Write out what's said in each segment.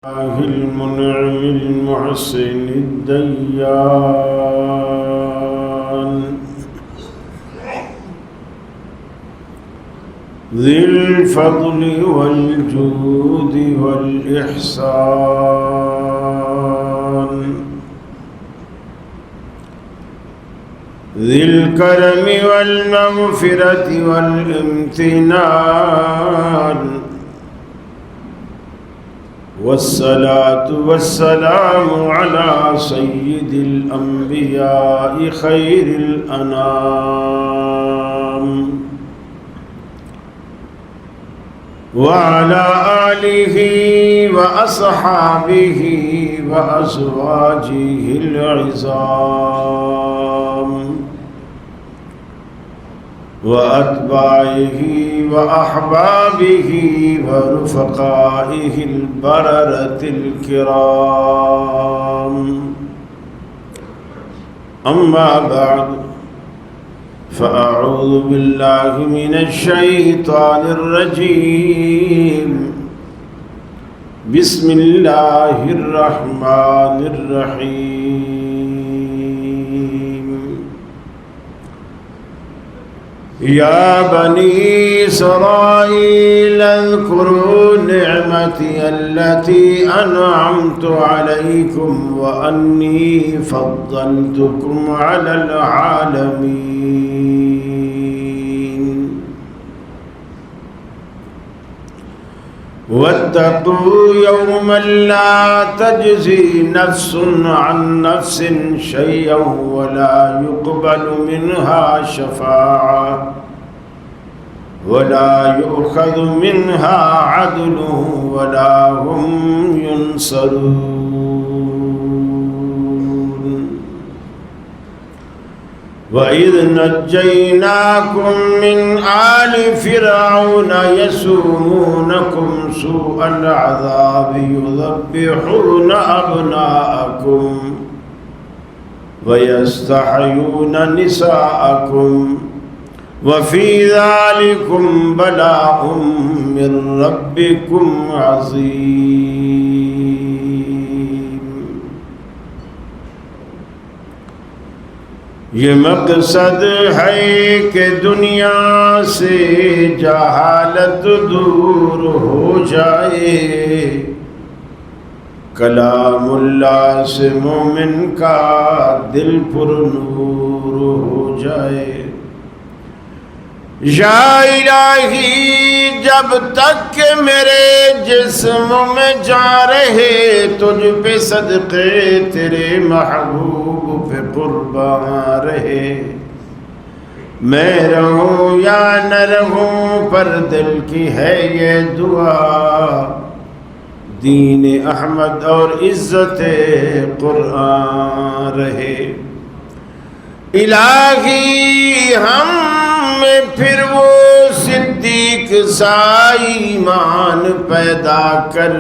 الله المنعم المحسن الديان ذي الفضل والجود والإحسان ذي الكرم والمغفرة والامتنان والصلاة والسلام على سيد الأنبياء خير الأنام وعلى آله وأصحابه وأزواجه العظام وأتباعه وأحبابه ورفقائه البررة الكرام أما بعد فأعوذ بالله من الشيطان الرجيم بسم الله الرحمن الرحيم يا بني إسرائيل اذكروا نعمتي التي أنعمت عليكم وأني فضلتكم على العالمين واتقوا يوما لا تجزي نفس عن نفس شيئا ولا يقبل منها شفاعة ولا يؤخذ منها عدل ولا هم ينصرون وإذ نجيناكم من آل فرعون يسومونكم سوء العذاب يذبحون أبناءكم ويستحيون نساءكم وفي ذلكم بلاء من ربكم عظيم. یہ مقصد ہے کہ دنیا سے جہالت دور ہو جائے، کلام اللہ سے مومن کا دل پر نور ہو جائے. یا الہی جب تک کہ میرے جسم میں جا رہے تجھ پہ صدقے تیرے محبوب پہ قربان رہے، میں رہوں یا نہ رہوں پر دل کی ہے یہ دعا، دین احمد اور عزت قرآن رہے. الہی ہم میں پھر وہ صدیق سا ایمان پیدا کر،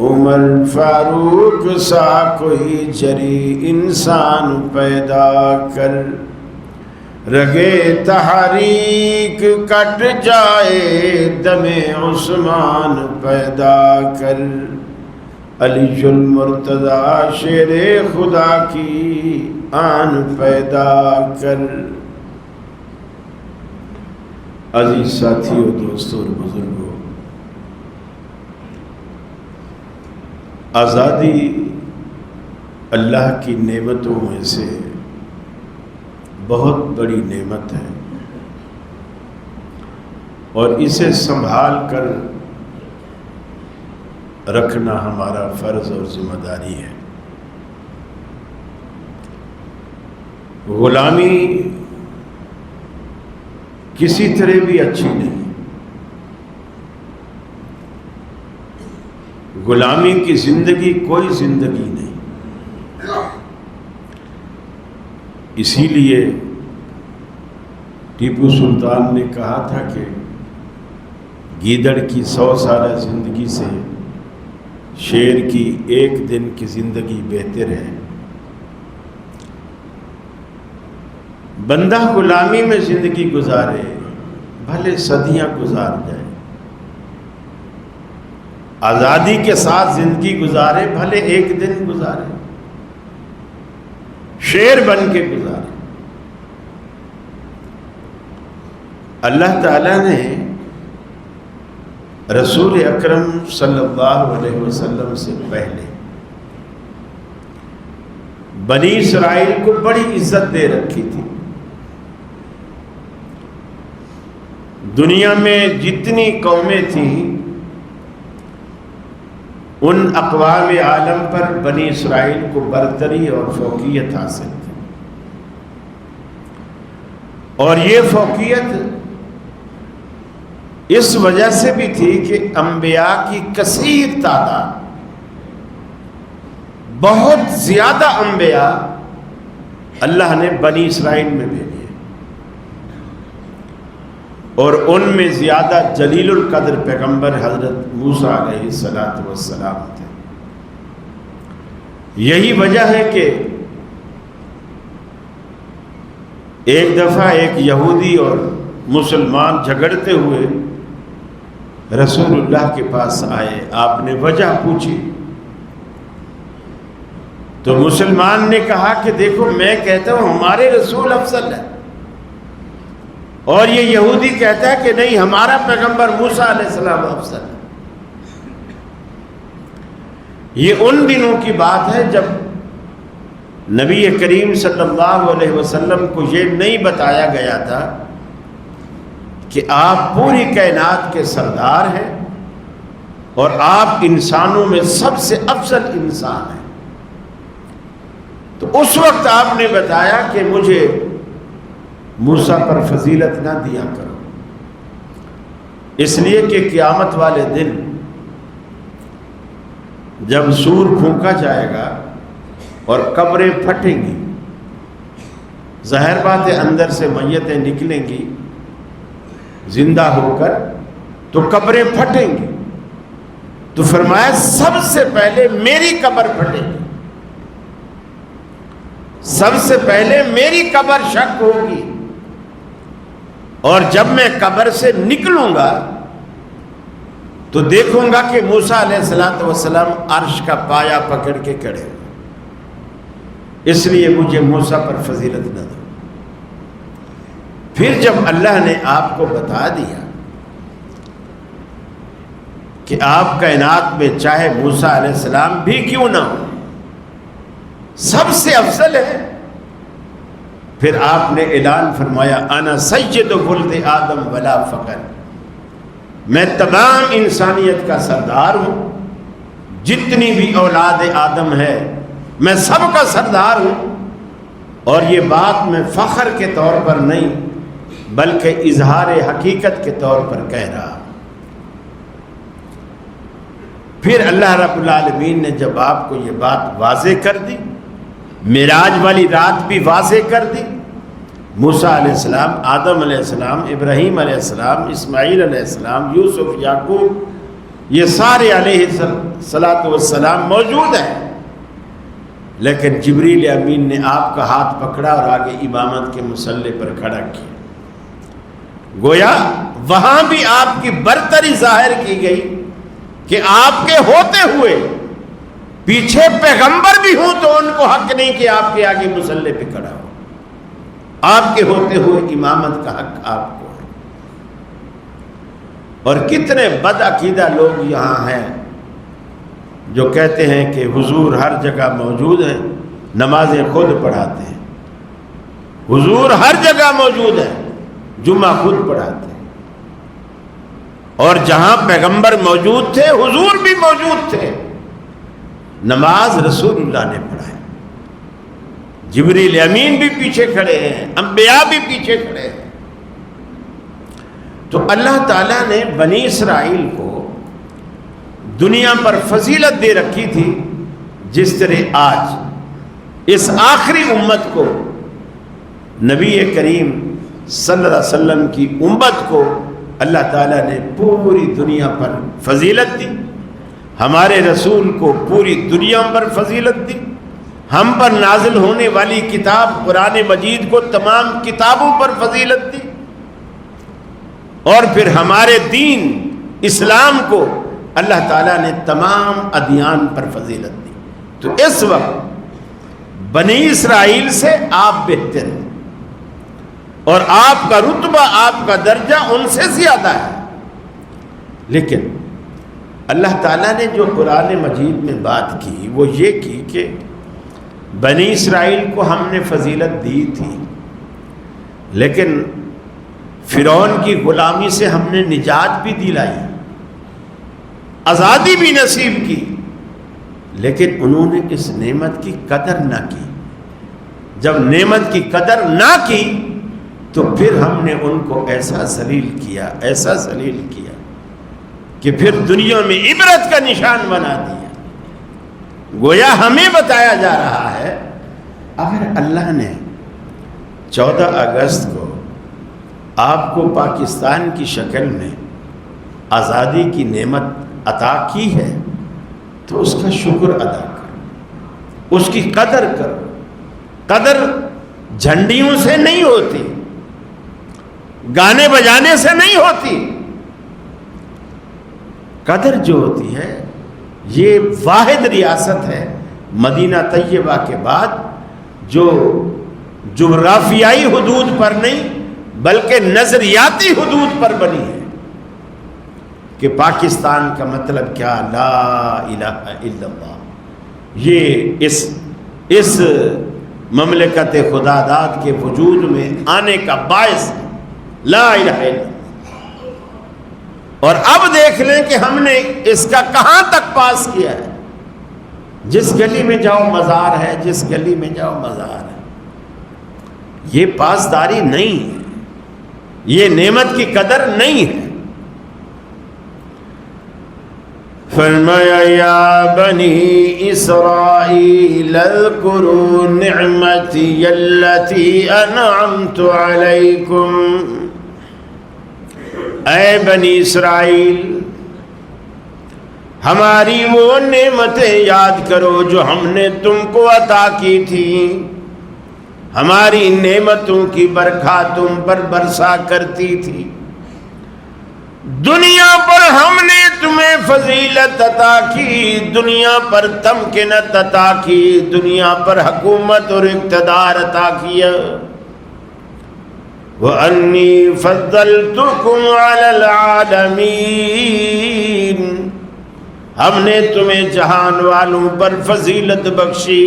عمر فاروق سا کوئی جری انسان پیدا کر، رگے تحریک کٹ جائے دم عثمان پیدا کر، علی المرتضی شیر خدا کی آن پیدا کر. عزیز ساتھیوں، دوستوں اور بزرگوں، آزادی اللہ کی نعمتوں میں سے بہت بڑی نعمت ہے اور اسے سنبھال کر رکھنا ہمارا فرض اور ذمہ داری ہے. غلامی کسی طرح بھی اچھی نہیں. غلامی کی زندگی کوئی زندگی نہیں. اسی لیے ٹیپو سلطان نے کہا تھا کہ گیدڑ کی 100 سالہ زندگی سے شیر کی 1 دن کی زندگی بہتر ہے. بندہ غلامی میں زندگی گزارے بھلے صدیاں گزار جائے، آزادی کے ساتھ زندگی گزارے، بھلے ایک دن گزارے، شیر بن کے گزارے۔ اللہ تعالیٰ نے رسول اکرم صلی اللہ علیہ وسلم سے پہلے بنی اسرائیل کو بڑی عزت دے رکھی تھی۔ دنیا میں جتنی قومیں تھیں ان اقوام عالم پر بنی اسرائیل کو برتری اور فوقیت حاصل تھی، اور یہ فوقیت اس وجہ سے بھی تھی کہ انبیاء کی کثیر تعداد، بہت زیادہ انبیاء اللہ نے بنی اسرائیل میں بھیجے، اور ان میں زیادہ جلیل القدر پیغمبر حضرت موسیٰ علیہ السلام تھے۔ یہی وجہ ہے کہ ایک دفعہ ایک یہودی اور مسلمان جھگڑتے ہوئے رسول اللہ کے پاس آئے، آپ نے وجہ پوچھی تو مسلمان نے کہا کہ دیکھو میں کہتا ہوں ہمارے رسول افضل ہے، اور یہ یہودی کہتا ہے کہ نہیں ہمارا پیغمبر موسیٰ علیہ السلام افضل ہے۔ یہ ان دنوں کی بات ہے جب نبی کریم صلی اللہ علیہ وسلم کو یہ نہیں بتایا گیا تھا کہ آپ پوری کائنات کے سردار ہیں اور آپ انسانوں میں سب سے افضل انسان ہیں۔ تو اس وقت آپ نے بتایا کہ مجھے موسیٰ پر فضیلت نہ دیا کرو، اس لیے کہ قیامت والے دن جب سور پھونکا جائے گا اور قبریں پھٹیں گی، ظاہر بات ہے اندر سے میتیں نکلیں گی زندہ ہو کر، تو قبریں پھٹیں گی، تو فرمایا سب سے پہلے میری قبر پھٹے گی، سب سے پہلے میری قبر شک ہوگی، اور جب میں قبر سے نکلوں گا تو دیکھوں گا کہ موسیٰ علیہ السلام عرش کا پایا پکڑ کے کھڑے ہیں، اس لیے مجھے موسیٰ پر فضیلت نہ دو۔ پھر جب اللہ نے آپ کو بتا دیا کہ آپ کائنات میں چاہے موسیٰ علیہ السلام بھی کیوں نہ ہو سب سے افضل ہے، پھر آپ نے اعلان فرمایا انا سید ولد آدم ولا فخر، میں تمام انسانیت کا سردار ہوں، جتنی بھی اولاد آدم ہے میں سب کا سردار ہوں، اور یہ بات میں فخر کے طور پر نہیں بلکہ اظہار حقیقت کے طور پر کہہ رہا۔ پھر اللہ رب العالمین نے جب آپ کو یہ بات واضح کر دی، معراج والی رات بھی واضح کر دی، موسیٰ علیہ السلام، آدم علیہ السلام، ابراہیم علیہ السلام، اسماعیل علیہ السلام، یوسف، یعقوب، یہ سارے علیہ السلام موجود ہیں، لیکن جبریل امین نے آپ کا ہاتھ پکڑا اور آگے امامت کے مصلی پر کھڑا کیا، گویا وہاں بھی آپ کی برتری ظاہر کی گئی کہ آپ کے ہوتے ہوئے پیچھے پیغمبر بھی ہوں تو ان کو حق نہیں کہ آپ کے آگے مصلی پہ کھڑا ہو، آپ کے ہوتے ہوئے امامت کا حق آپ کو ہے۔ اور کتنے بد عقیدہ لوگ یہاں ہیں جو کہتے ہیں کہ حضور ہر جگہ موجود ہیں، نمازیں خود پڑھاتے ہیں، حضور ہر جگہ موجود ہیں، جمعہ خود پڑھاتے ہیں، اور جہاں پیغمبر موجود تھے حضور بھی موجود تھے، نماز رسول اللہ نے پڑھائی، جبریل امین بھی پیچھے کھڑے ہیں، انبیاء بھی پیچھے کھڑے ہیں۔ تو اللہ تعالیٰ نے بنی اسرائیل کو دنیا پر فضیلت دے رکھی تھی، جس طرح آج اس آخری امت کو، نبی کریم صلی اللہ علیہ وسلم کی امت کو اللہ تعالیٰ نے پوری دنیا پر فضیلت دی، ہمارے رسول کو پوری دنیا پر فضیلت دی، ہم پر نازل ہونے والی کتاب قرآن مجید کو تمام کتابوں پر فضیلت دی، اور پھر ہمارے دین اسلام کو اللہ تعالیٰ نے تمام ادیان پر فضیلت دی. تو اس وقت بنی اسرائیل سے آپ بہتر ہیں اور آپ کا رتبہ، آپ کا درجہ ان سے زیادہ ہے. لیکن اللہ تعالیٰ نے جو قرآن مجید میں بات کی وہ یہ کی کہ بنی اسرائیل کو ہم نے فضیلت دی تھی، لیکن فرعون کی غلامی سے ہم نے نجات بھی دلائی، آزادی بھی نصیب کی، لیکن انہوں نے اس نعمت کی قدر نہ کی. جب نعمت کی قدر نہ کی تو پھر ہم نے ان کو ایسا ذلیل کیا، ایسا ذلیل کیا کہ پھر دنیا میں عبرت کا نشان بنا دیا. گویا ہمیں بتایا جا رہا ہے اگر اللہ نے 14 اگست کو آپ کو پاکستان کی شکل میں آزادی کی نعمت عطا کی ہے تو اس کا شکر ادا کرو، اس کی قدر کرو. قدر جھنڈیوں سے نہیں ہوتی، گانے بجانے سے نہیں ہوتی. قدر جو ہوتی ہے، یہ واحد ریاست ہے مدینہ طیبہ کے بعد جو جغرافیائی حدود پر نہیں بلکہ نظریاتی حدود پر بنی ہے کہ پاکستان کا مطلب کیا؟ لا الہ الا اللہ. یہ اس مملکت خدا داد کے وجود میں آنے کا باعث لا الہ الا اللہ. اور اب دیکھ لیں کہ ہم نے اس کا کہاں تک پاس کیا ہے. جس گلی میں جاؤ مزار ہے، جس گلی میں جاؤ مزار ہے. یہ پاسداری نہیں ہے، یہ نعمت کی قدر نہیں ہے. فرمایا یا بنی اسرائیل اذکروا نعمتی التی انعمت علیکم. اے بنی اسرائیل، ہماری وہ نعمتیں یاد کرو جو ہم نے تم کو عطا کی تھی. ہماری نعمتوں کی برکھا تم پر برسا کرتی تھی. دنیا پر ہم نے تمہیں فضیلت عطا کی، دنیا پر تمکنت عطا کی، دنیا پر حکومت اور اقتدار عطا کیا. وَأَنِّي فَضَّلْتُكُمْ عَلَى الْعَالَمِينَ. ہم نے تمہیں جہان والوں پر فضیلت بخشی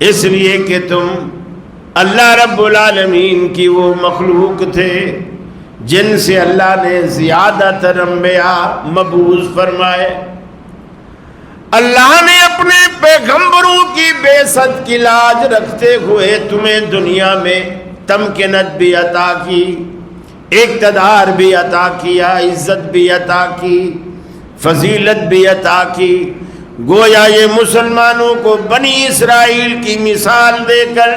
اس لیے کہ تم اللہ رب العالمین کی وہ مخلوق تھے جن سے اللہ نے زیادہ تر انبیاء مبعوث فرمائے. اللہ نے اپنے پیغمبروں کی بعثت کی لاج رکھتے ہوئے تمہیں دنیا میں تمکنت بھی عطا کی، اقتدار بھی عطا کیا، عزت بھی عطا کی، فضیلت بھی عطا کی. گویا یہ مسلمانوں کو بنی اسرائیل کی مثال دے کر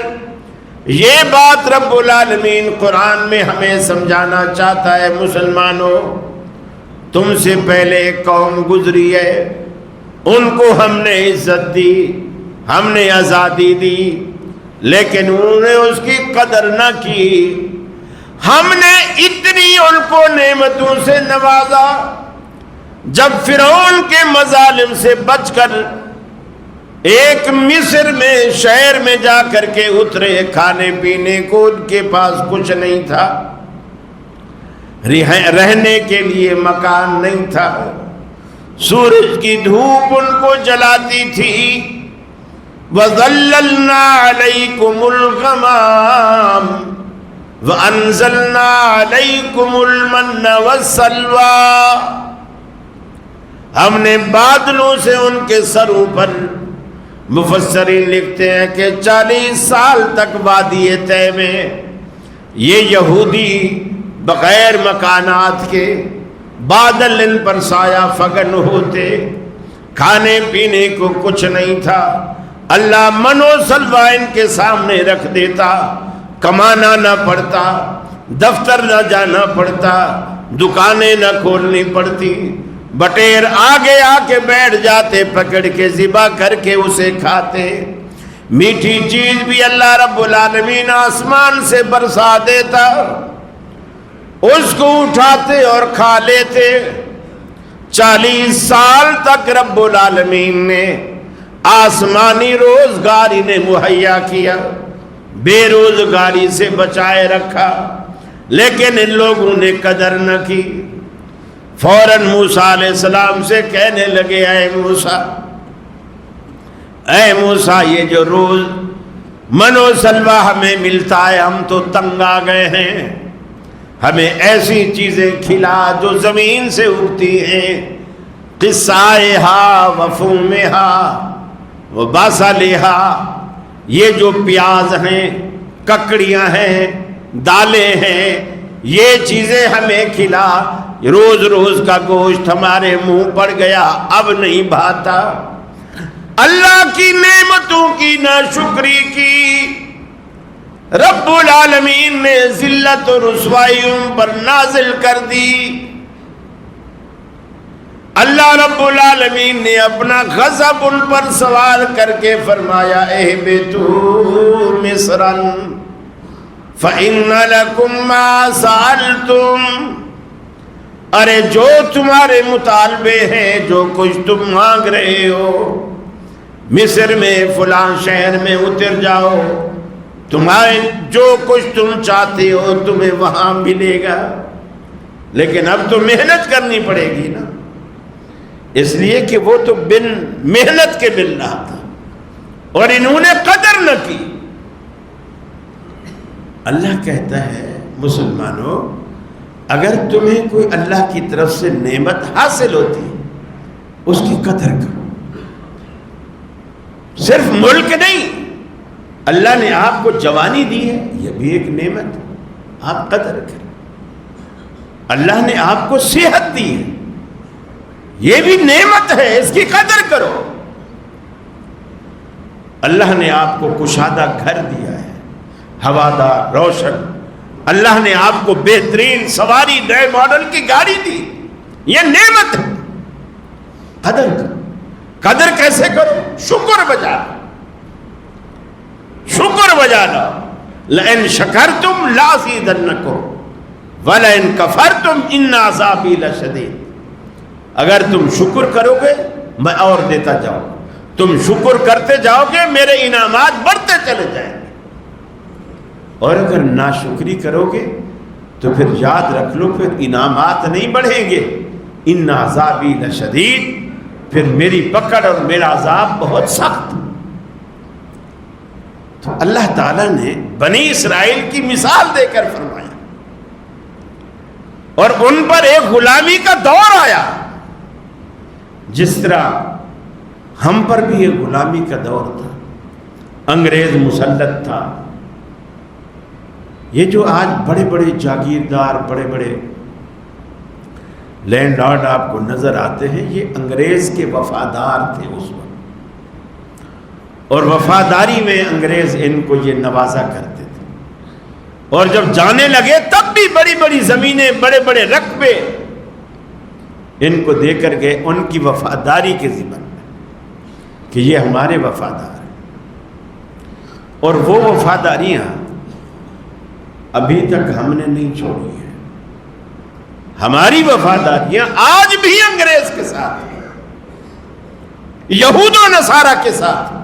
یہ بات رب العالمین قرآن میں ہمیں سمجھانا چاہتا ہے. مسلمانوں، تم سے پہلے ایک قوم گزری ہے، ان کو ہم نے عزت دی، ہم نے آزادی دی، لیکن انہوں نے اس کی قدر نہ کی. ہم نے اتنی ان کو نعمتوں سے نوازا، جب فرعون کے مظالم سے بچ کر ایک مصر میں شہر میں جا کر کے اترے، کھانے پینے کو ان کے پاس کچھ نہیں تھا، رہنے کے لیے مکان نہیں تھا، سورج کی دھوپ ان کو جلاتی تھی. وَظَلَّلْنَا عَلَيْكُمُ الْغَمَامَ وَأَنزَلْنَا عَلَيْكُمُ الْمَنَّ وَالسَّلْوَىٰ. ہم نے بادلوں سے ان کے سروں پر، مفسرین لکھتے ہیں کہ 40 سال تک وادی طے میں یہ یہودی بغیر مکانات کے بادل ان پر سایہ فگن ہوتے، کھانے پینے کو کچھ نہیں تھا. اللہ من و سلوہ ان کے سامنے رکھ دیتا، کمانا نہ پڑتا، دفتر نہ جانا پڑتا، دکانیں نہ کھولنی پڑتی. بٹیر آگے آ کے بیٹھ جاتے، پکڑ کے ذبح کر کے اسے کھاتے. میٹھی چیز بھی اللہ رب العالمین آسمان سے برسا دیتا، اس کو اٹھاتے اور کھا لیتے. 40 سال تک رب العالمین نے آسمانی روزگار انہیں مہیا کیا، بے روزگاری سے بچائے رکھا، لیکن ان لوگوں نے قدر نہ کی۔ فوراً موسیٰ علیہ السلام سے کہنے لگے، اے موسیٰ یہ جو روز من و سلوہ ہمیں ملتا ہے ہم تو تنگ آ گئے ہیں، ہمیں ایسی چیزیں کھلا جو زمین سے اگتی ہیں، قصائہا وفومہا وبصلہا، یہ جو پیاز ہیں، ککڑیاں ہیں، دالیں ہیں، یہ چیزیں ہمیں کھلا، روز روز کا گوشت ہمارے منہ پڑ گیا، اب نہیں بھاتا۔ اللہ کی نعمتوں کی ناشکری کی، رب العالمین نے ذلت و رسوائی ان پر نازل کر دی۔ اللہ رب العالمین نے اپنا غضب ان پر سوار کر کے فرمایا، اہبطوا مصرا فإن لكم ما سألتم، ارے جو تمہارے مطالبے ہیں، جو کچھ تم مانگ رہے ہو، مصر میں فلاں شہر میں اتر جاؤ، تمہارے جو کچھ تم چاہتے ہو تمہیں وہاں ملے گا، لیکن اب تو محنت کرنی پڑے گی نا، اس لیے کہ وہ تو بن محنت کے مل رہا تھا اور انہوں نے قدر نہ کی۔ اللہ کہتا ہے مسلمانوں، اگر تمہیں کوئی اللہ کی طرف سے نعمت حاصل ہوتی ہے اس کی قدر کرو۔ صرف ملک نہیں، اللہ نے آپ کو جوانی دی ہے، یہ بھی ایک نعمت ہے، آپ قدر کریں۔ اللہ نے آپ کو صحت دی ہے، یہ بھی نعمت ہے، اس کی قدر کرو۔ اللہ نے آپ کو کشادہ گھر دیا ہے، ہوادار روشن، اللہ نے آپ کو بہترین سواری نئے ماڈل کی گاڑی دی، یہ نعمت ہے، قدر کرو۔ قدر کیسے کرو؟ شکر بجا لو، شکر بجا لو۔ لئن شکرتم لازیدنکم ولئن کفرتم ان عذابی لشدید، اگر تم شکر کرو گے میں اور دیتا جاؤں، تم شکر کرتے جاؤ گے میرے انعامات بڑھتے چلے جائیں گے، اور اگر ناشکری کرو گے تو پھر یاد رکھ لو پھر انعامات نہیں بڑھیں گے، ان عذابی لشدید، پھر میری پکڑ اور میرا عذاب بہت سخت۔ تو اللہ تعالیٰ نے بنی اسرائیل کی مثال دے کر فرمایا، اور ان پر ایک غلامی کا دور آیا، جس طرح ہم پر بھی ایک غلامی کا دور تھا، انگریز مسلط تھا۔ یہ جو آج بڑے بڑے جاگیردار، بڑے بڑے لینڈ لارڈ آپ کو نظر آتے ہیں، یہ انگریز کے وفادار تھے اس وقت، اور وفاداری میں انگریز ان کو یہ نوازا کرتے تھے، اور جب جانے لگے تب بھی بڑی بڑی زمینیں، بڑے بڑے رقبے ان کو دے کر گئے، ان کی وفاداری کے ذمن میں کہ یہ ہمارے وفادار ہیں، اور وہ وفاداریاں ابھی تک ہم نے نہیں چھوڑی ہیں۔ ہماری وفاداریاں آج بھی انگریز کے ساتھ ہیں، یہود و نصارہ کے ساتھ ہیں،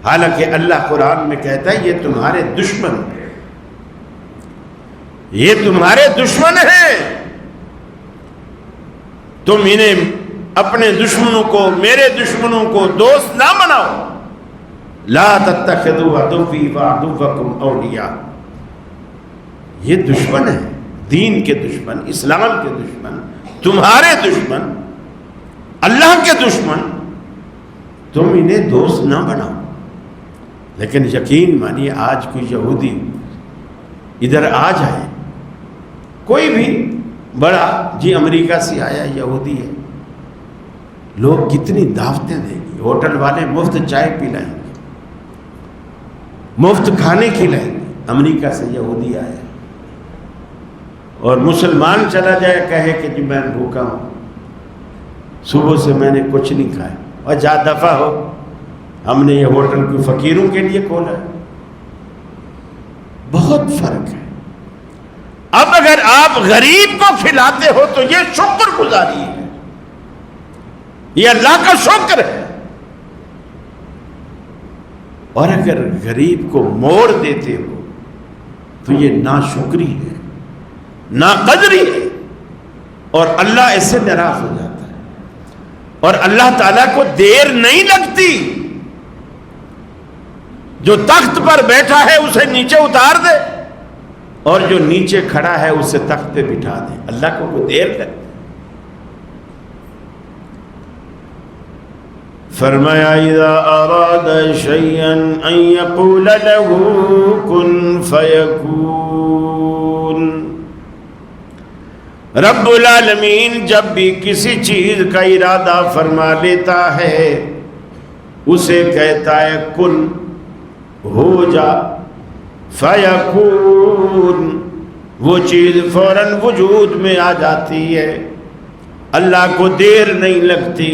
حالانکہ اللہ قرآن میں کہتا ہے یہ تمہارے دشمن ہیں، یہ تمہارے دشمن ہیں، تم انہیں اپنے دشمنوں کو، میرے دشمنوں کو دوست نہ بناؤ۔ لا تتخذوا عدوی وعدوکم اولیاء، یہ دشمن ہے، دین کے دشمن، اسلام کے دشمن، تمہارے دشمن، اللہ کے دشمن، تم انہیں دوست نہ بناؤ۔ لیکن یقین مانیے آج کوئی یہودی ادھر آ جائے، کوئی بھی بڑا جی امریکہ سے آیا یہودی ہے، لوگ کتنی دعوتیں دیں گے، ہوٹل والے مفت چائے پلائیں گے، مفت کھانے کھلائیں گے، امریکہ سے یہودی آیا، اور مسلمان چلا جائے کہے کہ جی میں بھوکا ہوں، صبح سے میں نے کچھ نہیں کھایا، اور جا دفع ہو، ہم نے یہ ہوٹل کوئی فقیروں کے لیے کھولا ہے۔ بہت فرق ہے۔ اب اگر اگر آپ غریب کو کھلاتے ہو تو یہ شکر گزاری ہے، یہ اللہ کا شکر ہے، اور اگر غریب کو موڑ دیتے ہو تو یہ ناشکری ہے، ناقدری ہے، اور اللہ اس سے ناراض ہو جاتا ہے۔ اور اللہ تعالیٰ کو دیر نہیں لگتی، جو تخت پر بیٹھا ہے اسے نیچے اتار دے، اور جو نیچے کھڑا ہے اسے تخت پہ بٹھا دے، اللہ کو کوئی دیر لگتی۔ فرمایا اذا اراد شيئا ان يقول له كن فيكون۔ رب العالمین جب بھی کسی چیز کا ارادہ فرما لیتا ہے اسے کہتا ہے کن، ہو جا، فیکون، وہ چیز فوراً وجود میں آ جاتی ہے۔ اللہ کو دیر نہیں لگتی،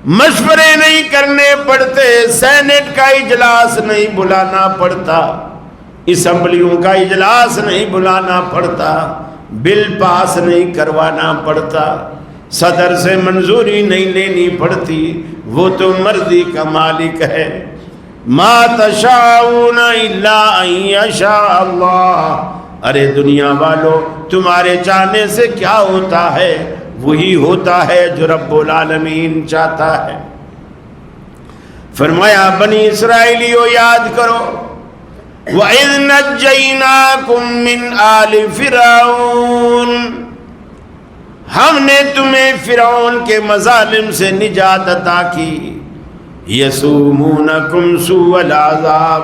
مشورے نہیں کرنے پڑتے، سینٹ کا اجلاس نہیں بلانا پڑتا، اسمبلیوں کا اجلاس نہیں بلانا پڑتا، بل پاس نہیں کروانا پڑتا، صدر سے منظوری نہیں لینی پڑتی، وہ تو مرضی کا مالک ہے۔ ما تشاءون الا ان یشاء اللہ۔ ارے دنیا والو، تمہارے چاہنے سے کیا ہوتا ہے؟ وہی ہوتا ہے جو رب العالمین چاہتا ہے۔ فرمایا بنی اسرائیلیو یاد کرو، وَإِذْ نَجَّيْنَاكُمْ مِنْ آلِ فِرْعَوْنَ، ہم نے تمہیں فرعون کے مظالم سے نجات عطا کی۔ یسومونکم سوء العذاب،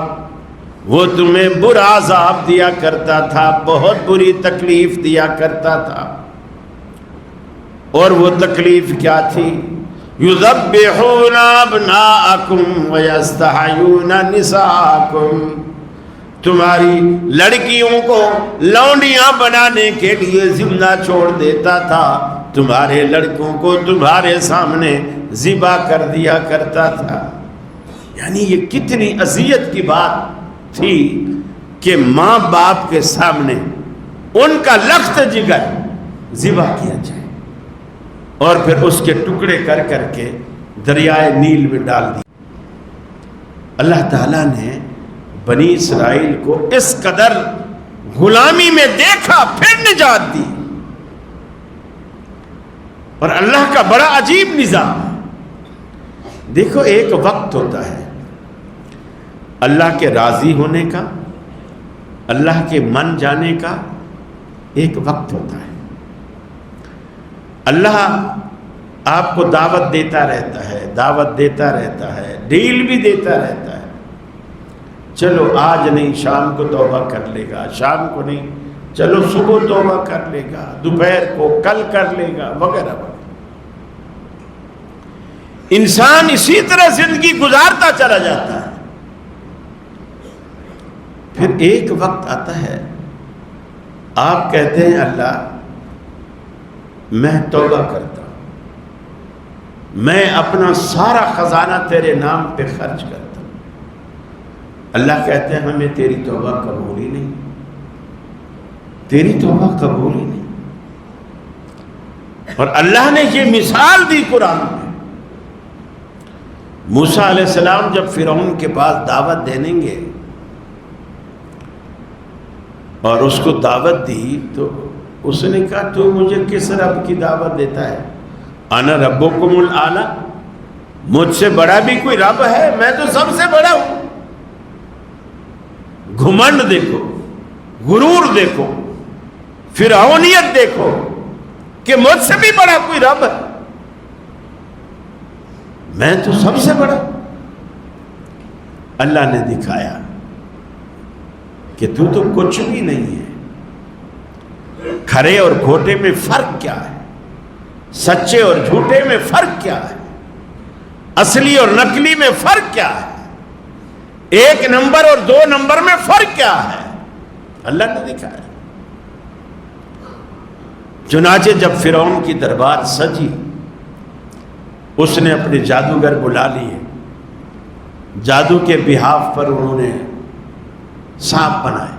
وہ تمہیں برا عذاب دیا کرتا تھا، بہت بری تکلیف دیا کرتا تھا، اور وہ تکلیف کیا تھی؟ یذبحون ابناءکم ویستحیون نساءکم، تمہاری لڑکیوں کو لونڈیاں بنانے کے لیے زندہ چھوڑ دیتا تھا، تمہارے لڑکوں کو تمہارے سامنے ذبح کر دیا کرتا تھا۔ یعنی یہ کتنی اذیت کی بات تھی کہ ماں باپ کے سامنے ان کا لخت جگر ذبح کیا جائے، اور پھر اس کے ٹکڑے کر کر کے دریائے نیل میں ڈال دیا۔ اللہ تعالیٰ نے بنی اسرائیل کو اس قدر غلامی میں دیکھا، پھر نجات دی۔ اور اللہ کا بڑا عجیب نظام ہے۔ دیکھو، ایک وقت ہوتا ہے اللہ کے راضی ہونے کا، اللہ کے من جانے کا، ایک وقت ہوتا ہے۔ اللہ آپ کو دعوت دیتا رہتا ہے، دعوت دیتا رہتا ہے، ڈیل بھی دیتا رہتا ہے، چلو آج نہیں شام کو توبہ کر لے گا، شام کو نہیں، چلو صبح توبہ کر لے گا، دوپہر کو کل کر لے گا، وغیرہ وغیرہ۔ انسان اسی طرح زندگی گزارتا چلا جاتا ہے۔ پھر ایک وقت آتا ہے، آپ کہتے ہیں اللہ میں توبہ کرتا ہوں، میں اپنا سارا خزانہ تیرے نام پہ خرچ کرتا ہوں۔ اللہ کہتے ہیں ہمیں تیری توبہ قبول ہی نہیں، تیری توبہ قبول ہی نہیں۔ اور اللہ نے یہ مثال دی قرآن میں۔ موسیٰ علیہ السلام جب فرعون کے پاس دعوت دینے گے اور اس کو دعوت دی تو اس نے کہا تو مجھے کس رب کی دعوت دیتا ہے؟ انا ربکم الاعلی، مجھ سے بڑا بھی کوئی رب ہے؟ میں تو سب سے بڑا ہوں۔ گھمنڈ دیکھو، غرور دیکھو، فرعونیت دیکھو کہ مجھ سے بھی بڑا کوئی رب ہے، میں تو سب سے بڑا۔ اللہ نے دکھایا کہ تو کچھ بھی نہیں ہے۔ کھرے اور کھوٹے میں فرق کیا ہے؟ سچے اور جھوٹے میں فرق کیا ہے؟ اصلی اور نقلی میں فرق کیا ہے؟ ایک نمبر اور دو نمبر میں فرق کیا ہے؟ اللہ نے دکھایا۔ چنانچہ جب فرعون کی دربار سجی، اس نے اپنے جادوگر بلا لیے، جادو کے بہاف پر انہوں نے سانپ بنائے،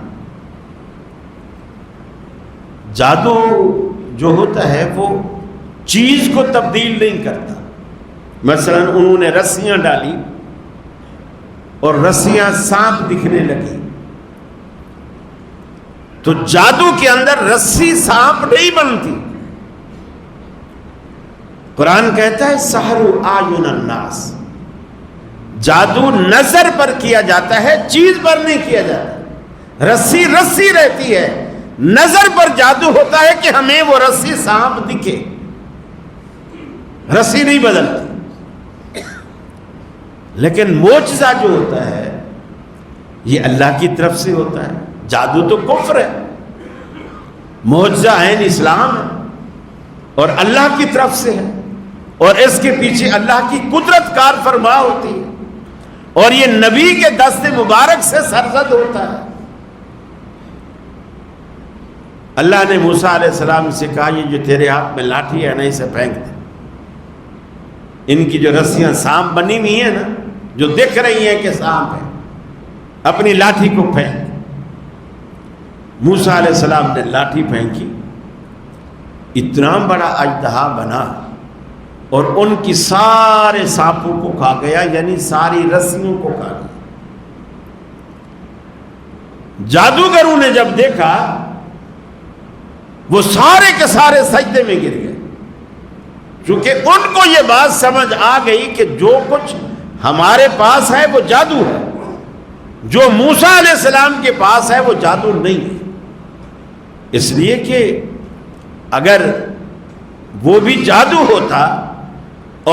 جادو جو ہوتا ہے وہ چیز کو تبدیل نہیں کرتا. مثلا انہوں نے رسیاں ڈالی اور رسیاں سانپ دکھنے لگی، تو جادو کے اندر رسی سانپ نہیں بنتی. قرآن کہتا ہے سحر اعین الناس، جادو نظر پر کیا جاتا ہے، چیز پر نہیں کیا جاتا. رسی رسی رہتی ہے، نظر پر جادو ہوتا ہے کہ ہمیں وہ رسی سانپ دکھے، رسی نہیں بدلتی. لیکن معجزہ جو ہوتا ہے یہ اللہ کی طرف سے ہوتا ہے. جادو تو کفر ہے، معجزہ عین اسلام ہے اور اللہ کی طرف سے ہے، اور اس کے پیچھے اللہ کی قدرت کار فرما ہوتی ہے، اور یہ نبی کے دست مبارک سے سرزد ہوتا ہے. اللہ نے موسیٰ علیہ السلام سے کہا یہ جو تیرے ہاتھ میں لاٹھی ہے نا اسے پھینک دے. ان کی جو رسیاں سانپ بنی ہوئی ہیں نا، جو دیکھ رہی ہیں کہ سانپ ہے، اپنی لاٹھی کو پھینک. موسیٰ علیہ السلام نے لاٹھی پھینکی، اتنا بڑا اژدہا بنا اور ان کی سارے سانپوں کو کھا گیا، یعنی ساری رسیوں کو کھا گیا. جادوگروں نے جب دیکھا وہ سارے کے سارے سجدے میں گر گئے، چونکہ ان کو یہ بات سمجھ آ گئی کہ جو کچھ ہمارے پاس ہے وہ جادو ہے، جو موسیٰ علیہ السلام کے پاس ہے وہ جادو نہیں ہے. اس لیے کہ اگر وہ بھی جادو ہوتا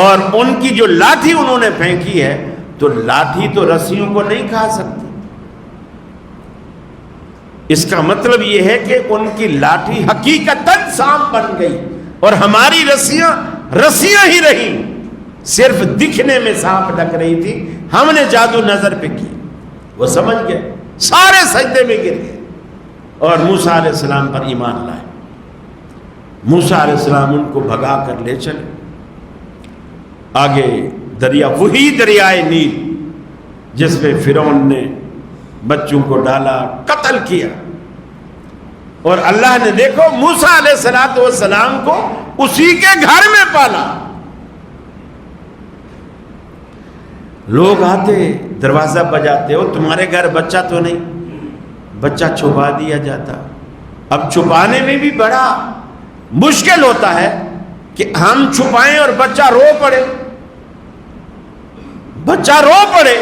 اور ان کی جو لاٹھی انہوں نے پھینکی ہے تو لاٹھی تو رسیوں کو نہیں کھا سکتی. اس کا مطلب یہ ہے کہ ان کی لاٹھی حقیقتاً سانپ بن گئی اور ہماری رسیاں رسیاں ہی رہیں، صرف دکھنے میں سانپ ڈک رہی تھی. ہم نے جادو نظر پہ کی، وہ سمجھ گئے، سارے سجدے میں گر گئے اور موسیٰ علیہ السلام پر ایمان لائے. موسیٰ علیہ السلام ان کو بھگا کر لے چلے. آگے دریا، وہی دریائے نیل جس پہ فرعون نے بچوں کو ڈالا، قتل کیا، اور اللہ نے دیکھو موسیٰ علیہ السلام کو اسی کے گھر میں پالا. لوگ آتے دروازہ بجاتے، ہو تمہارے گھر بچہ تو نہیں؟ بچہ چھپا دیا جاتا. اب چھپانے میں بھی بڑا مشکل ہوتا ہے کہ ہم چھپائیں اور بچہ رو پڑے. بچہ رو پڑے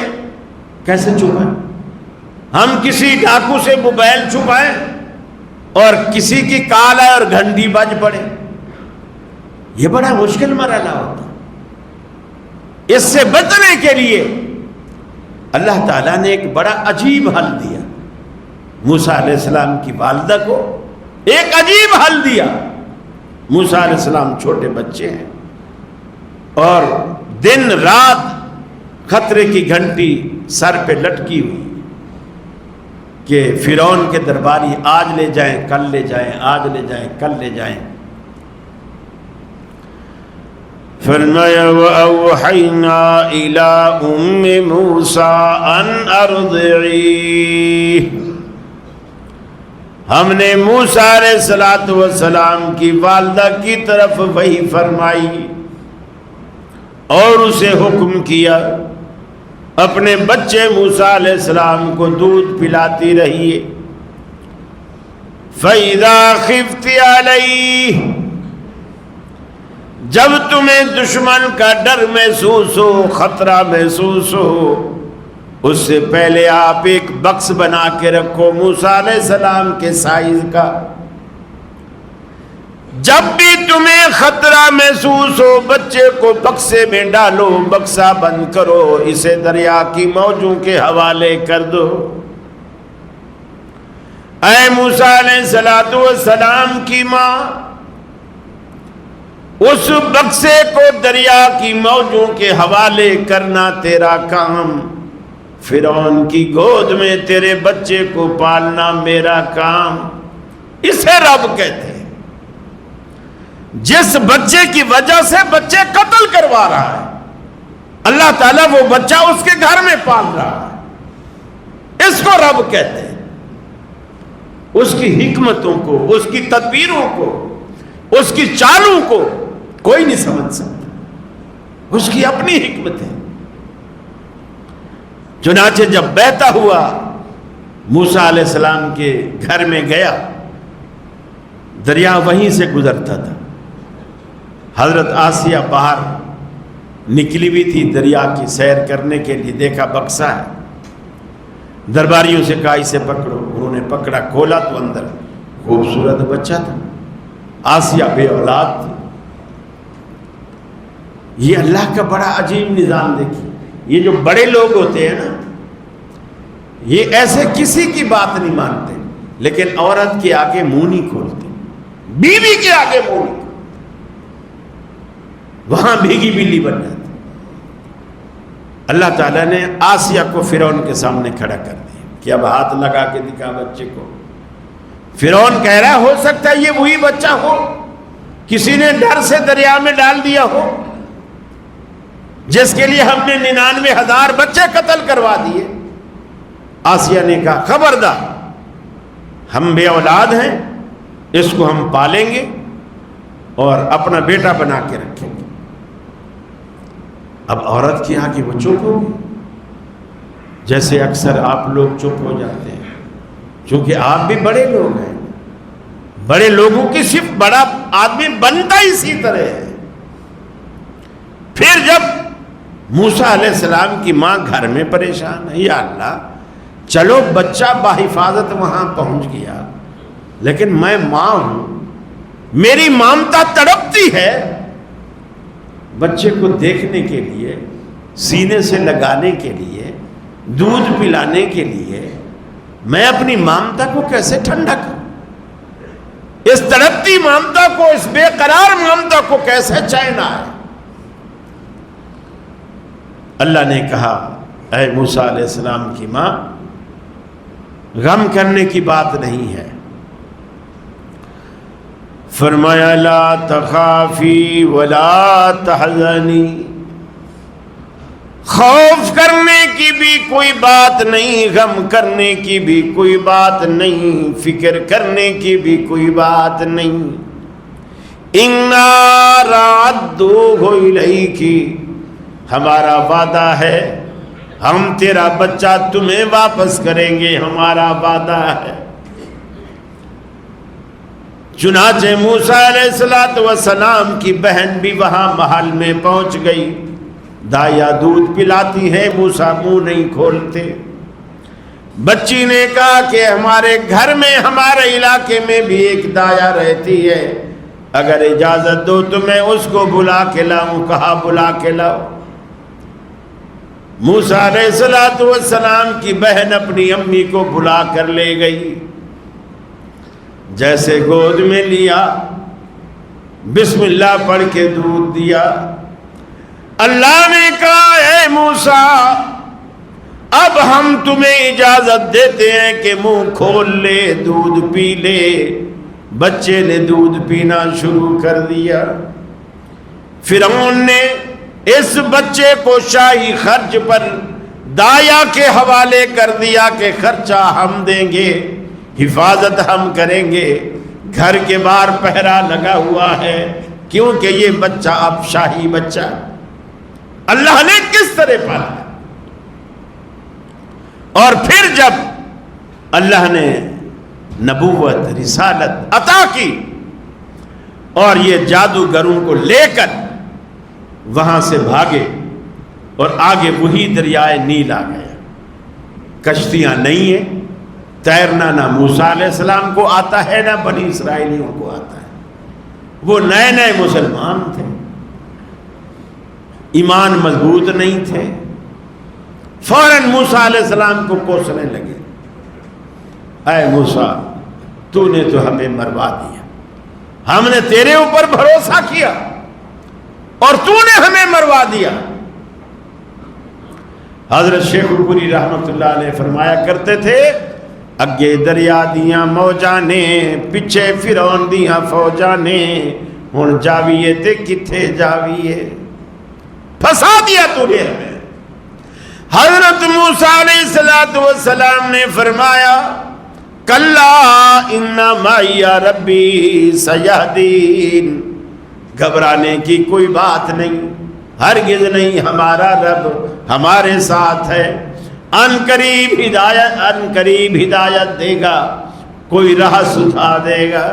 کیسے چھپائیں؟ ہم کسی ڈاکو سے موبائل چھپائیں اور کسی کی کال آئے اور گھنٹی بج پڑے، یہ بڑا مشکل مرحلہ ہوتا. اس سے بچنے کے لیے اللہ تعالیٰ نے ایک بڑا عجیب حل دیا. موسیٰ علیہ السلام کی والدہ کو ایک عجیب حل دیا. موسیٰ علیہ السلام چھوٹے بچے ہیں اور دن رات خطرے کی گھنٹی سر پہ لٹکی ہوئی کہ فرعون کے درباری آج لے جائیں کل لے جائیں، آج لے جائیں کل لے جائیں. فرمایا وَأَوْحَيْنَا إِلَىٰ أُمِّ مُوسَىٰ أَنْ أَرْضِعِيهِ، ہم نے موسیٰ علیہ السلام کی والدہ کی طرف وحی فرمائی اور اسے حکم کیا اپنے بچے موسیٰ علیہ السلام کو دودھ پلاتی رہیے. فَإِذَا خِفْتِ عَلَيْهِ، جب تمہیں دشمن کا ڈر محسوس ہو، خطرہ محسوس ہو، اس سے پہلے آپ ایک بکس بنا کے رکھو موسیٰ علیہ السلام کے سائز کا. جب بھی تمہیں خطرہ محسوس ہو بچے کو بکسے میں ڈالو، بکسا بند کرو، اسے دریا کی موجوں کے حوالے کر دو. اے موسیٰ علیہ السلام کی ماں، اس بکسے کو دریا کی موجوں کے حوالے کرنا تیرا کام، فرعون کی گود میں تیرے بچے کو پالنا میرا کام. اسے رب کہتے ہیں. جس بچے کی وجہ سے بچے قتل کروا رہا ہے، اللہ تعالیٰ وہ بچہ اس کے گھر میں پال رہا ہے، اس کو رب کہتے ہیں. اس کی حکمتوں کو، اس کی تدبیروں کو، اس کی چالوں کو کوئی نہیں سمجھ سکتا، اس کی اپنی حکمت ہے۔ چنانچہ جب بہتا ہوا موسیٰ علیہ السلام کے گھر میں گیا، دریا وہیں سے گزرتا تھا۔ حضرت آسیہ باہر نکلی ہوئی تھی دریا کی سیر کرنے کے لیے، دیکھا بکسا ہے، درباریوں سے کہا اسے پکڑو، انہوں نے پکڑا، کھولا تو اندر خوبصورت بچہ تھا۔ آسیہ بے اولاد تھی۔ یہ اللہ کا بڑا عجیب نظام دیکھیے، یہ جو بڑے لوگ ہوتے ہیں نا، یہ ایسے کسی کی بات نہیں مانتے، لیکن عورت کے آگے منہ نہیں کھولتے، بیوی کے آگے منہ نہیں کھولتے، وہاں بھیگی بلی بن جاتی۔ اللہ تعالیٰ نے آسیہ کو فرعون کے سامنے کھڑا کر دیا کہ اب ہاتھ لگا کے دکھا بچے کو۔ فرعون کہہ رہا ہو سکتا ہے یہ وہی بچہ ہو، کسی نے ڈر سے دریا میں ڈال دیا ہو، جس کے لیے ہم نے 99,000 بچے قتل کروا دیے۔ آسیہ نے کہا خبردار، ہم بے اولاد ہیں، اس کو ہم پالیں گے اور اپنا بیٹا بنا کے رکھیں گے۔ اب عورت کی آگے وہ چپ ہو گئی، جیسے اکثر آپ لوگ چپ ہو جاتے ہیں، چونکہ آپ بھی بڑے لوگ ہیں، بڑے لوگوں کی صرف بڑا آدمی بنتا اسی طرح ہے۔ پھر جب موسیٰ علیہ السلام کی ماں گھر میں پریشان ہے، یا اللہ چلو بچہ باحفاظت وہاں پہنچ گیا، لیکن میں ماں ہوں، میری مامتا تڑپتی ہے، بچے کو دیکھنے کے لیے، سینے سے لگانے کے لیے، دودھ پلانے کے لیے، میں اپنی مامتا کو کیسے ٹھنڈا کروں؟ اس تڑپتی مامتا کو، اس بے قرار مامتا کو کیسے چین آئے؟ اللہ نے کہا اے موسیٰ علیہ السلام کی ماں، غم کرنے کی بات نہیں ہے۔ فرمایا لا تخافی ولا تحزنی، خوف کرنے کی بھی کوئی بات نہیں، غم کرنے کی بھی کوئی بات نہیں، فکر کرنے کی بھی کوئی بات نہیں۔ اِنَّا رَادُّوهُ إِلَيْكِ، ہمارا وعدہ ہے ہم تیرا بچہ تمہیں واپس کریں گے، ہمارا وعدہ ہے۔ چنانچہ موسیٰ علیہ السلام کی بہن بھی وہاں محل میں پہنچ گئی، دایا دودھ پلاتی ہے، موسیٰ منہ نہیں کھولتے۔ بچی نے کہا کہ ہمارے گھر میں، ہمارے علاقے میں بھی ایک دایا رہتی ہے، اگر اجازت دو تو میں اس کو بلا کے لاؤں۔ کہا بلا کے لاؤ۔ موسیٰ علیہ السلام کی بہن اپنی امی کو بلا کر لے گئی، جیسے گود میں لیا، بسم اللہ پڑھ کے دودھ دیا۔ اللہ نے کہا اے موسیٰ، اب ہم تمہیں اجازت دیتے ہیں کہ منہ کھول لے، دودھ پی لے۔ بچے نے دودھ پینا شروع کر دیا۔ فرعون نے اس بچے کو شاہی خرچ پر دایا کے حوالے کر دیا کہ خرچہ ہم دیں گے، حفاظت ہم کریں گے، گھر کے باہر پہرا لگا ہوا ہے، کیونکہ یہ بچہ اب شاہی بچہ۔ اللہ نے کس طرح پالا؟ اور پھر جب اللہ نے نبوت، رسالت عطا کی اور یہ جادوگروں کو لے کر وہاں سے بھاگے، اور آگے وہی دریائے نیل آ گیا۔ کشتیاں نہیں ہیں، تیرنا نہ موسیٰ علیہ السلام کو آتا ہے نہ بنی اسرائیلیوں کو آتا ہے۔ وہ نئے نئے مسلمان تھے، ایمان مضبوط نہیں تھے، فوراً موسیٰ علیہ السلام کو کوسنے لگے، اے موسیٰ تو نے تو ہمیں مروا دیا، ہم نے تیرے اوپر بھروسہ کیا اور تو نے ہمیں مروا دیا۔ حضرت شیخ پوری رحمت اللہ علیہ فرمایا کرتے تھے، اگے دریا دیاں موجاں نے، پیچھے فرعون دیاں فوجاں نے، ہن جاویے تے کتھے جاویے، پھنسا دیا تو نے ہمیں۔ حضرت موسیٰ علیہ السلام نے فرمایا کلا ان معی ربی سیہدین، گھبرانے کی کوئی بات نہیں، ہرگز نہیں، ہمارا رب ہمارے ساتھ ہے، ان قریب ہدایت دے گا، کوئی راہ سکھا دے گا۔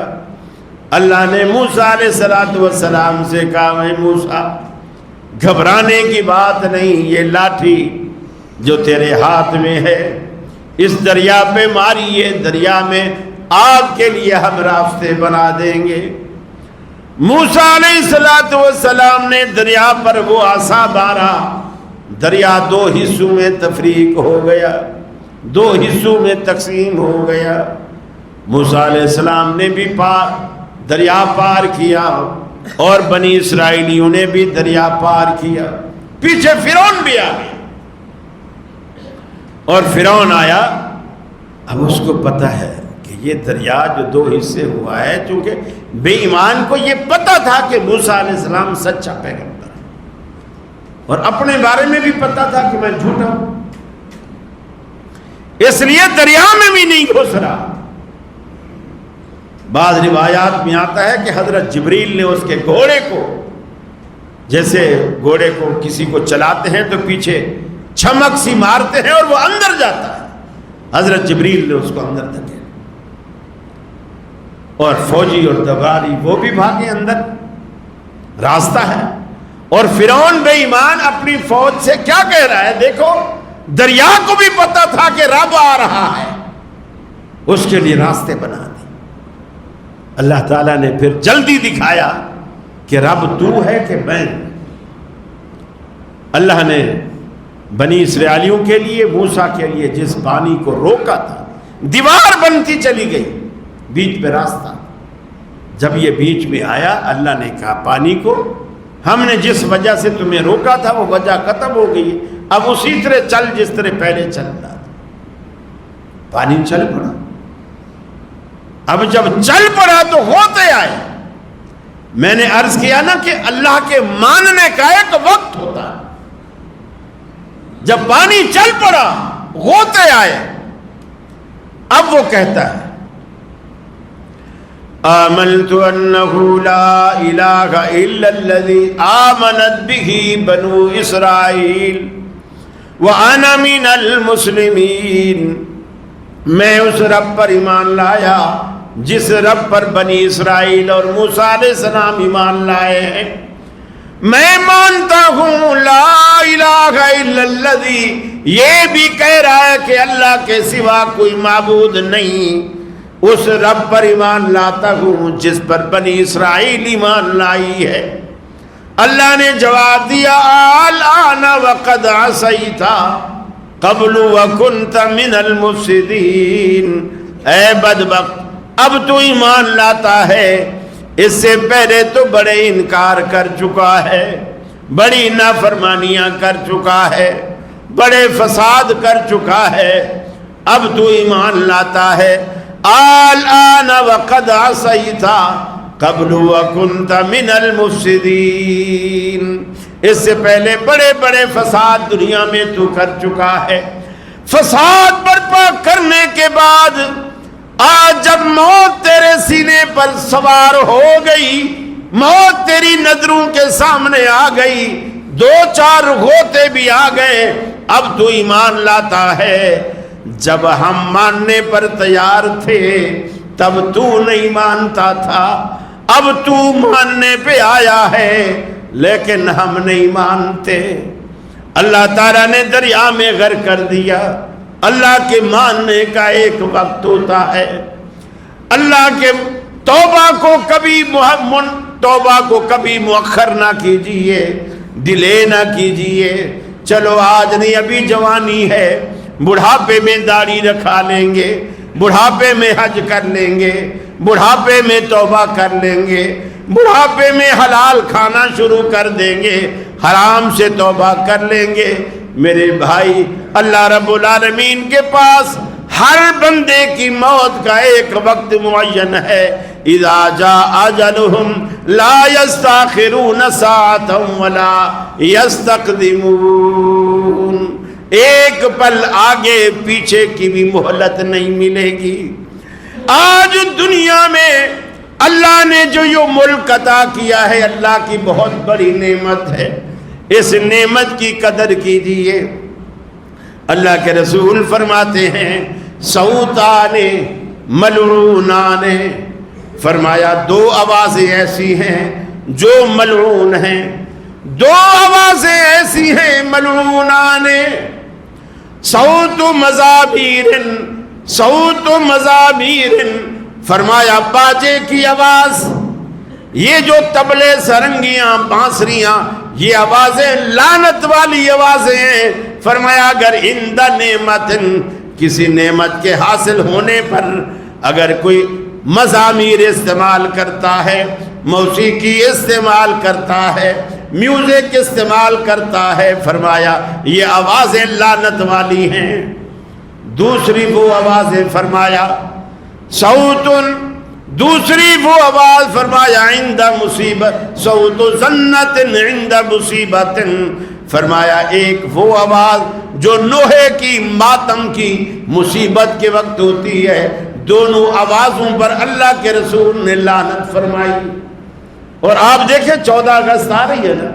اللہ نے موسیٰ علیہ السلام سے کہا، اے موسیٰ گھبرانے کی بات نہیں، یہ لاٹھی جو تیرے ہاتھ میں ہے اس دریا پہ ماری، ہے دریا میں آگ کے لیے ہم راستے بنا دیں گے۔ موسیٰ علیہ السلام نے دریا پر وہ عصا مارا، دریا دو حصوں میں تفریق ہو گیا، دو حصوں میں تقسیم ہو گیا۔ موسیٰ علیہ السلام نے بھی دریا پار کیا اور بنی اسرائیلیوں نے بھی دریا پار کیا، پیچھے فرعون بھی آ گیا، اور فرعون آیا، اب اس کو پتہ ہے کہ یہ دریا جو دو حصے ہوا ہے، چونکہ بے ایمان کو یہ پتہ تھا کہ موسیٰ علیہ السلام سچا پیغمبر ہے، اور اپنے بارے میں بھی پتہ تھا کہ میں جھوٹا ہوں، اس لیے دریا میں بھی نہیں گھس رہا۔ بعض روایات میں آتا ہے کہ حضرت جبریل نے اس کے گھوڑے کو، جیسے گھوڑے کو کسی کو چلاتے ہیں تو پیچھے چھمک سی مارتے ہیں اور وہ اندر جاتا ہے، حضرت جبریل نے اس کو اندر دھکیلا، اور فوجی اور دواری وہ بھی بھاگے اندر، راستہ ہے۔ اور فرعون بے ایمان اپنی فوج سے کیا کہہ رہا ہے، دیکھو دریا کو بھی پتا تھا کہ رب آ رہا ہے، اس کے لیے راستے بنا دے۔ اللہ تعالیٰ نے پھر جلدی دکھایا کہ رب تو ہے کہ میں۔ اللہ نے بنی اسرائیلیوں کے لیے، موسیٰ کے لیے جس پانی کو روکا تھا، دیوار بنتی چلی گئی، بیچ پہ راستہ، جب یہ بیچ میں آیا اللہ نے کہا پانی کو، ہم نے جس وجہ سے تمہیں روکا تھا وہ وجہ ختم ہو گئی، اب اسی طرح چل جس طرح پہلے چل رہا تھا۔ پانی چل پڑا، اب جب چل پڑا تو ہوتے آئے۔ میں نے عرض کیا نا کہ اللہ کے ماننے کا ایک وقت ہوتا ہے، جب پانی چل پڑا ہوتے آئے، اب وہ کہتا ہے آمنت انہ لا الہ الا الذی آمنت بہ بنو اسرائیل وانا من المسلمین، میں اس رب پر ایمان لایا جس رب پر بنی اسرائیل اور موسیٰ علیہ السلام ایمان لائے ہیں۔ میں مانتا ہوں لا الہ الا الذی، یہ بھی کہہ رہا ہے کہ اللہ کے سوا کوئی معبود نہیں، اس رب پر ایمان لاتا ہوں جس پر بنی اسرائیل ایمان لائی ہے۔ اللہ نے جواب دیا الآن وقد عصیت قبل وکنت من المفسدین، اے بدبخت اب تو ایمان لاتا ہے، اس سے پہلے تو بڑے انکار کر چکا ہے، بڑی نافرمانیاں کر چکا ہے، بڑے فساد کر چکا ہے، اب تو ایمان لاتا ہے۔ الآن وقد عصیت قبل وکنت من المفسدین، اس سے پہلے بڑے بڑے فساد دنیا میں تو کر چکا ہے۔ فساد برپا کرنے کے بعد آج جب موت تیرے سینے پر سوار ہو گئی، موت تیری نظروں کے سامنے آ گئی، دو چار ہوتے بھی آ گئے، اب تو ایمان لاتا ہے۔ جب ہم ماننے پر تیار تھے تب تو نہیں مانتا تھا، اب تو ماننے پہ آیا ہے لیکن ہم نہیں مانتے۔ اللہ تعالیٰ نے دریا میں غرق کر دیا۔ اللہ کے ماننے کا ایک وقت ہوتا ہے، اللہ کے توبہ کو کبھی مؤخر نہ کیجیے، ڈیلے نہ کیجیے۔ چلو آج نہیں، ابھی جوانی ہے، بڑھاپے میں داڑھی رکھا لیں گے، بڑھاپے میں حج کر لیں گے، بڑھاپے میں توبہ کر لیں گے، بڑھاپے میں حلال کھانا شروع کر دیں گے، حرام سے توبہ کر لیں گے۔ میرے بھائی، اللہ رب العالمین کے پاس ہر بندے کی موت کا ایک وقت معین ہے۔ اذا جاء اجلهم لا يستاخرون ساعة ولا يستقدمون، ایک پل آگے پیچھے کی بھی مہلت نہیں ملے گی۔ آج دنیا میں اللہ نے جو یہ ملک عطا کیا ہے اللہ کی بہت بڑی نعمت ہے، اس نعمت کی قدر کیجیے۔ اللہ کے رسول فرماتے ہیں صوتان ملعونان، فرمایا دو آوازیں ایسی ہیں جو ملعون ہیں، دو آوازیں ایسی ہیں ملعونان، صوت مزامیر، صوت مزامیر، فرمایا باجے کی آواز، یہ جو طبلے سرنگیاں بانسریاں یہ آوازیں لعنت والی آوازیں ہیں۔ فرمایا اگر عند نعمت، کسی نعمت کے حاصل ہونے پر اگر کوئی مزامیر استعمال کرتا ہے، موسیقی استعمال کرتا ہے، میوزک استعمال کرتا ہے، فرمایا یہ آوازیں لعنت والی ہیں۔ دوسری وہ آوازیں فرمایا صوت، دوسری وہ آواز فرمایا عند مصیبت، صوت زنت عند مصیبت، فرمایا ایک وہ آواز جو نوحے کی ماتم کی مصیبت کے وقت ہوتی ہے۔ دونوں آوازوں پر اللہ کے رسول نے لعنت فرمائی۔ اور آپ دیکھیں 14 اگست آ رہی ہے نا،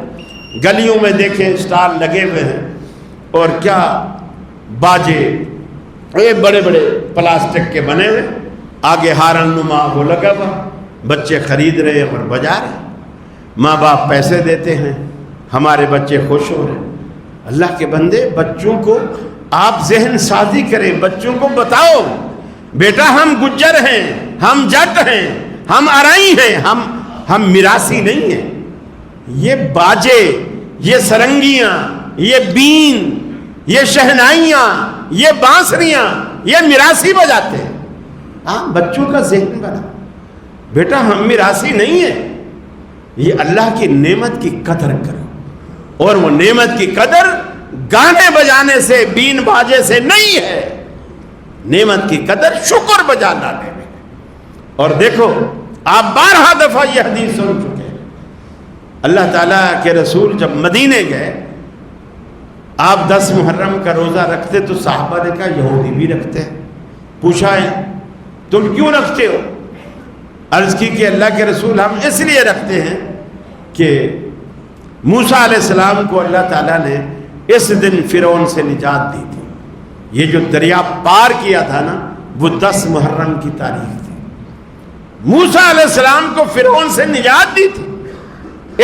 گلیوں میں دیکھیں اسٹال لگے ہوئے ہیں، اور کیا باجے یہ بڑے بڑے پلاسٹک کے بنے ہوئے، آگے ہارن نما وہ لگا ہوا، بچے خرید رہے ہیں اور بجا رہے ہیں، ماں باپ پیسے دیتے ہیں، ہمارے بچے خوش ہو رہے ہیں۔ اللہ کے بندے بچوں کو آپ ذہن سازی کریں، بچوں کو بتاؤ بیٹا ہم گجر ہیں، ہم جٹ ہیں، ہم ارائی ہیں، ہم میراثی نہیں ہیں۔ یہ باجے، یہ سرنگیاں، یہ بین، یہ شہنائیاں، یہ بانسریاں، یہ میراثی بجاتے ہیں۔ ہاں بچوں کا ذہن بنا، بیٹا ہم میراثی نہیں ہیں، یہ اللہ کی نعمت کی قدر کرو، اور وہ نعمت کی قدر گانے بجانے سے بین باجے سے نہیں ہے، نعمت کی قدر شکر بجا لانے میں۔ اور دیکھو آپ 12 دفعہ یہ حدیث سن چکے ہیں، اللہ تعالیٰ کے رسول جب مدینے گئے، آپ 10 محرم کا روزہ رکھتے تو صحابہ نے کہا یہودی بھی رکھتے ہیں، پوچھا ہے تم کیوں رکھتے ہو؟ عرض کی کہ اللہ کے رسول ہم اس لیے رکھتے ہیں کہ موسیٰ علیہ السلام کو اللہ تعالیٰ نے اس دن فرعون سے نجات دی تھی، یہ جو دریا پار کیا تھا نا وہ 10 محرم کی تاریخ تھی، موسیٰ علیہ السلام کو فرعون سے نجات دی تھی۔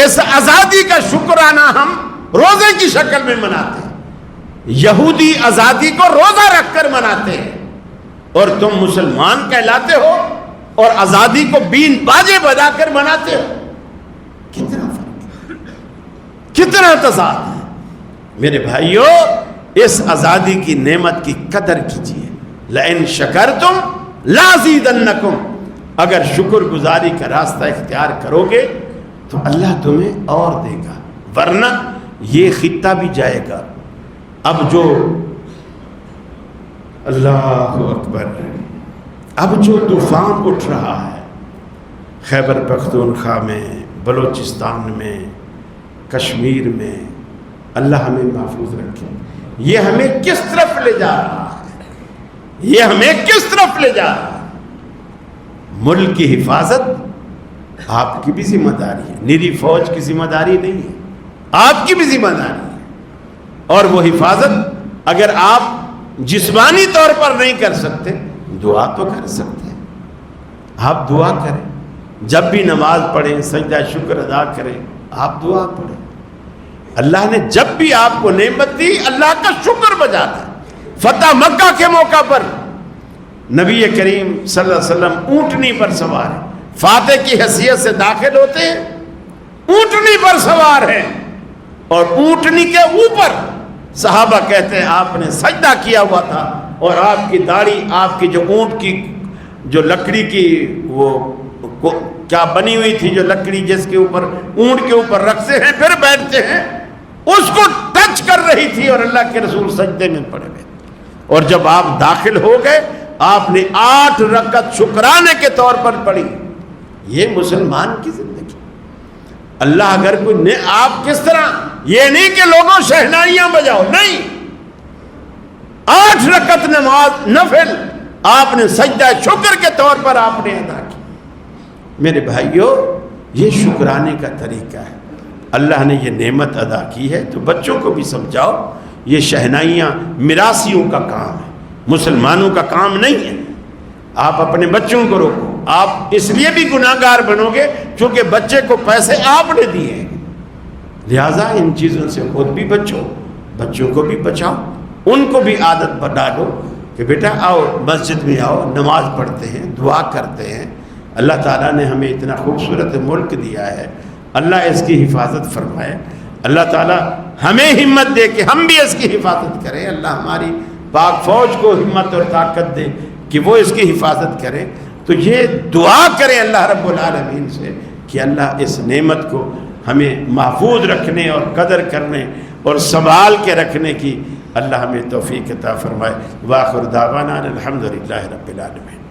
اس آزادی کا شکرانہ ہم روزے کی شکل میں مناتے ہیں، یہودی آزادی کو روزہ رکھ کر مناتے ہیں، اور تم مسلمان کہلاتے ہو اور آزادی کو بین باجے بجا کر مناتے ہو۔ کتنا فرق ہے، کتنا تضاد ہے۔ میرے بھائیو اس آزادی کی نعمت کی قدر کیجیے، لئن شکرتم لازیدنکم، اگر شکر گزاری کا راستہ اختیار کرو گے تو اللہ تمہیں اور دے گا، ورنہ یہ خطہ بھی جائے گا۔ اب جو اللہ اکبر، اب جو طوفان اٹھ رہا ہے خیبر پختونخوا میں، بلوچستان میں، کشمیر میں، اللہ ہمیں محفوظ رکھے۔ یہ ہمیں کس طرف لے جا رہا ہے، یہ ہمیں کس طرف لے جا رہا ہے؟ ملک کی حفاظت آپ کی بھی ذمہ داری ہے، نری فوج کی ذمہ داری نہیں ہے، آپ کی بھی ذمہ داری ہے۔ اور وہ حفاظت اگر آپ جسمانی طور پر نہیں کر سکتے، دعا تو کر سکتے ہیں، آپ دعا کریں، جب بھی نماز پڑھیں سجدہ شکر ادا کریں، آپ دعا پڑھیں۔ اللہ نے جب بھی آپ کو نعمت دی اللہ کا شکر بجا دیں۔ فتح مکہ کے موقع پر نبی کریم صلی اللہ علیہ وسلم اونٹنی پر سوار ہیں، فاتح کی حیثیت سے داخل ہوتے ہیں، اونٹنی پر سوار ہیں، اور اونٹنی کے اوپر صحابہ کہتے ہیں آپ نے سجدہ کیا ہوا تھا، اور آپ کی داڑھی، آپ کی جو اونٹ کی جو لکڑی کی وہ کیا بنی ہوئی تھی، جو لکڑی جس کے اوپر اونٹ کے اوپر رکھتے ہیں پھر بیٹھتے ہیں، اس کو ٹچ کر رہی تھی، اور اللہ کے رسول سجدے میں پڑے ہوئے۔ اور جب آپ داخل ہو گئے آپ نے 8 رکعت شکرانے کے طور پر پڑھی۔ یہ مسلمان کی زندگی۔ اللہ اگر کوئی آپ کس طرح، یہ نہیں کہ لوگوں شہنائیاں بجاؤ، نہیں، 8 رکعت نماز نفل آپ نے سجدہ شکر کے طور پر آپ نے ادا کی۔ میرے بھائیوں، یہ شکرانے کا طریقہ ہے۔ اللہ نے یہ نعمت ادا کی ہے تو بچوں کو بھی سمجھاؤ، یہ شہنائیاں میراثیوں کا کام ہے، مسلمانوں کا کام نہیں ہے۔ آپ اپنے بچوں کو روکو، آپ اس لیے بھی گناہ گار بنو گے چونکہ بچے کو پیسے آپ نے دیے ہیں، لہٰذا ان چیزوں سے خود بھی بچو، بچوں کو بھی بچاؤ، ان کو بھی عادت بنا دو کہ بیٹا آؤ مسجد میں آؤ، نماز پڑھتے ہیں، دعا کرتے ہیں۔ اللہ تعالیٰ نے ہمیں اتنا خوبصورت ملک دیا ہے، اللہ اس کی حفاظت فرمائے، اللہ تعالیٰ ہمیں ہمت دے کہ ہم بھی اس کی حفاظت کریں، اللہ ہماری پاک فوج کو ہمت اور طاقت دے کہ وہ اس کی حفاظت کریں۔ تو یہ دعا کریں اللہ رب العالمین سے کہ اللہ اس نعمت کو ہمیں محفوظ رکھنے اور قدر کرنے اور سنبھال کے رکھنے کی اللہ ہمیں توفیق عطا فرمائے۔ وآخر دعوانا الحمدللہ رب العالمین۔